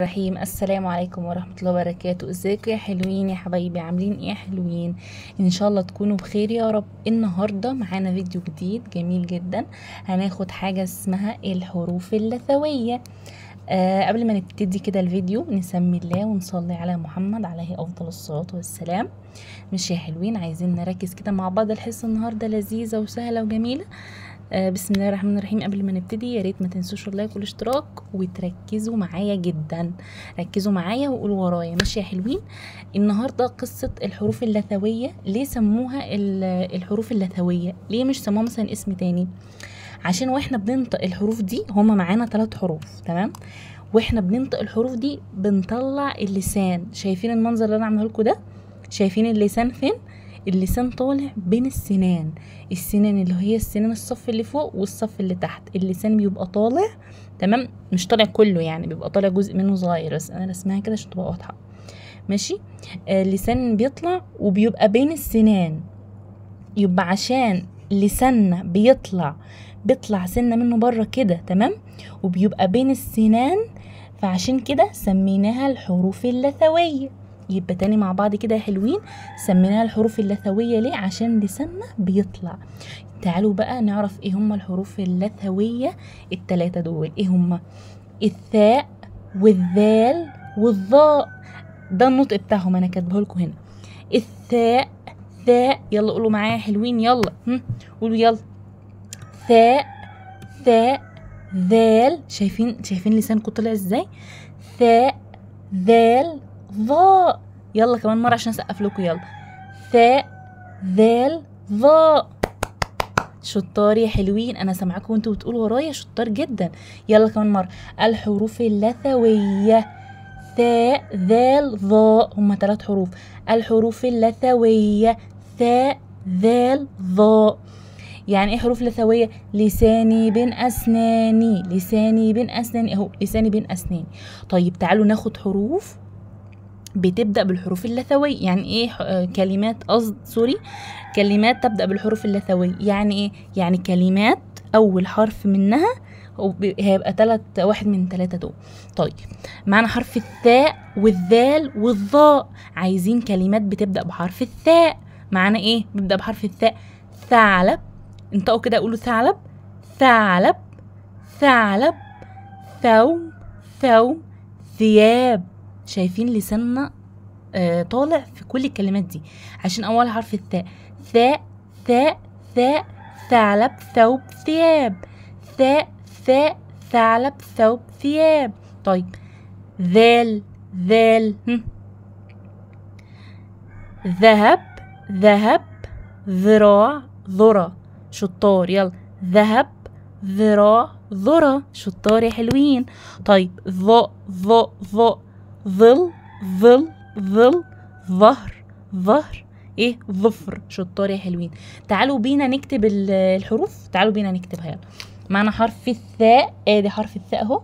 رحيم. السلام عليكم ورحمة الله وبركاته. ازيكم يا حلوين يا حبايبي؟ عاملين ايه يا حلوين؟ ان شاء الله تكونوا بخير يا رب. النهاردة معانا فيديو جديد جميل جدا، هناخد حاجة اسمها الحروف اللثوية. قبل ما نبتدي كده الفيديو نسمي الله ونصلي على محمد عليه افضل الصلاة والسلام. مش يا حلوين؟ عايزين نركز كده مع بعض، الحصة النهاردة لذيذة وسهلة وجميلة. بسم الله الرحمن الرحيم. قبل ما نبتدي يا ريت ما تنسوش اللايك والاشتراك وتركزوا معايا جدا، ركزوا معايا وقولوا ورايا. ماشي يا حلوين؟ النهارده قصه الحروف اللثويه. ليه سموها الحروف اللثويه؟ ليه مش سموها مثلا اسم تاني؟ عشان واحنا بننطق الحروف دي، هما معانا 3 حروف، تمام؟ واحنا بننطق الحروف دي بنطلع اللسان. شايفين المنظر اللي انا عامله لكم ده؟ شايفين اللسان فين؟ اللسان طالع بين السنان، السنان اللي هي السنان الصف اللي فوق والصف اللي تحت. اللسان بيبقى طالع، تمام؟ مش طالع كله يعني، بيبقى طالع جزء منه صغير، بس انا رسمها كده عشان تبقى واضحه. ماشي؟ اللسان بيطلع وبيبقى بين السنان، يبقى عشان لساننا بيطلع سنه منه بره كده، تمام؟ وبيبقى بين السنان، فعشان كده سميناها الحروف اللثويه. يبقى تاني مع بعض كده يا حلوين، سميناها الحروف اللثويه ليه؟ عشان لساننا بيطلع. تعالوا بقى نعرف ايه هما الحروف اللثويه ال3 دول. ايه هما؟ الثاء والذال والظاء. ده النطق بتاعهم، انا كاتبه لكم هنا. الثاء، ثاء، يلا قولوا معايا يا حلوين، يلا قولوا يلا. ثاء، ثاء، ذال. شايفين لسانكم طلع ازاي؟ ثاء، ذال، ظاء. يلا كمان مرة عشان اسقف لكم، يلا. ثاء، ذال، ظاء. شطار يا حلوين، انا سامعاكم وانتوا بتقولوا ورايا، شطار جدا. يلا كمان مرة. الحروف اللثوية: ثاء، ذال، ظاء. هما 3 حروف. الحروف اللثوية: ثاء، ذال، ظاء. يعني ايه حروف لثوية؟ لساني بين اسناني، لساني بين اسناني، اهو لساني بين اسناني. طيب تعالوا ناخد حروف بتبدأ بالحروف اللثوية. يعني ايه كلمات، كلمات تبدأ بالحروف اللثوية. يعني ايه؟ يعني كلمات اول حرف منها هيبقى واحد من 3 دول. طيب معنا حرف الثاء والذال والظاء. عايزين كلمات بتبدأ بحرف الثاء. معنا ايه بيبدأ بحرف الثاء؟ ثعلب. انطقوا كده، قولوا ثعلب، ثعلب، ثعلب. ثوم، ثوم. ثياب. شايفين لساننا طالع في كل الكلمات دي عشان اول حرف الثاء. ثاء، ثاء، ثاء، ثعلب، ثوب، ثياب. ثاء، ثاء، ثعلب، ثوب، ثياب. طيب ذال، ذال. ذهب، ذهب، ذراع، ذرة. شطار، يلا. ذهب، ذراع، ذرة. شطار يا حلوين. طيب ظاء، ظاء، ظاء. ظل، ظل، ظل. ظهر، ظهر. ايه؟ ظفر. شطار يا حلوين. تعالوا بينا نكتب الحروف، تعالوا بينا نكتبها. يلا معنا حرف الثاء. ادي حرف الثاء اهو،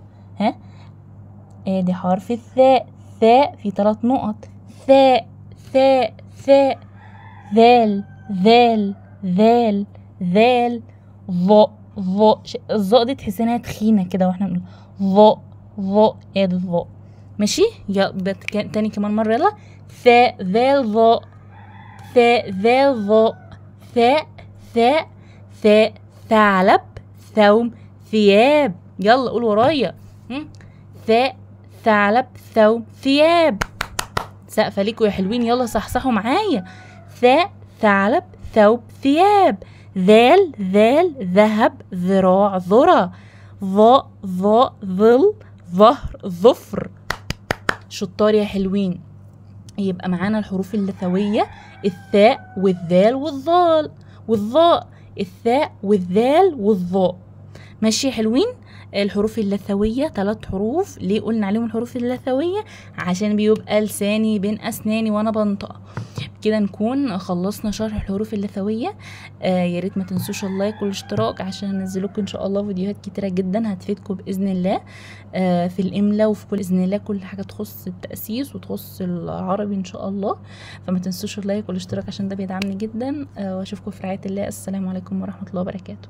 ادي حرف الثاء. ثاء في 3 نقط. ثاء، ثاء، ثاء. ذال، ذال، ذال، ذال. ظاء، ظاء. الظاء دي تحس انها تخينه كده واحنا بنقول ظاء، ظاء. ادي الظاء. ماشي؟ يلا تاني كمان مره، يلا. ثاء، ذال، ظاء. ثاء، ذال، ظاء. ثاء، ثاء، ثاء. ثعلب، ثوم، ثياب. يلا قول ورايا. ثاء، ثعلب، ثوم، ثياب. سقفه ليكوا يا حلوين، يلا صحصحوا معايا. ثاء، ثعلب، ثوب، ثياب. ذال، ذال، ذهب، ذراع، ذرة. ظاء، ظاء، ظل، ظهر، ظفر. شطار يا حلوين. يبقى معانا الحروف اللثوية: الثاء والذال والظاء. الثاء والذال والظاء. ماشي يا حلوين؟ الحروف اللثوية 3 حروف. ليه قلنا عليهم الحروف اللثوية؟ عشان بيبقى لساني بين أسناني وأنا بنطق. كده نكون خلصنا شرح الحروف اللثوية. يا ريت ما تنسوش اللايك والاشتراك عشان هنزلكم ان شاء الله فيديوهات كتيرة جدا هتفيدكم بإذن الله في الإملاء وفي كل إذن الله كل حاجة تخص التأسيس وتخص العربي ان شاء الله. فما تنسوش اللايك والاشتراك عشان ده بيدعمني جدا. واشوفكم في رعاية الله. السلام عليكم ورحمة الله وبركاته.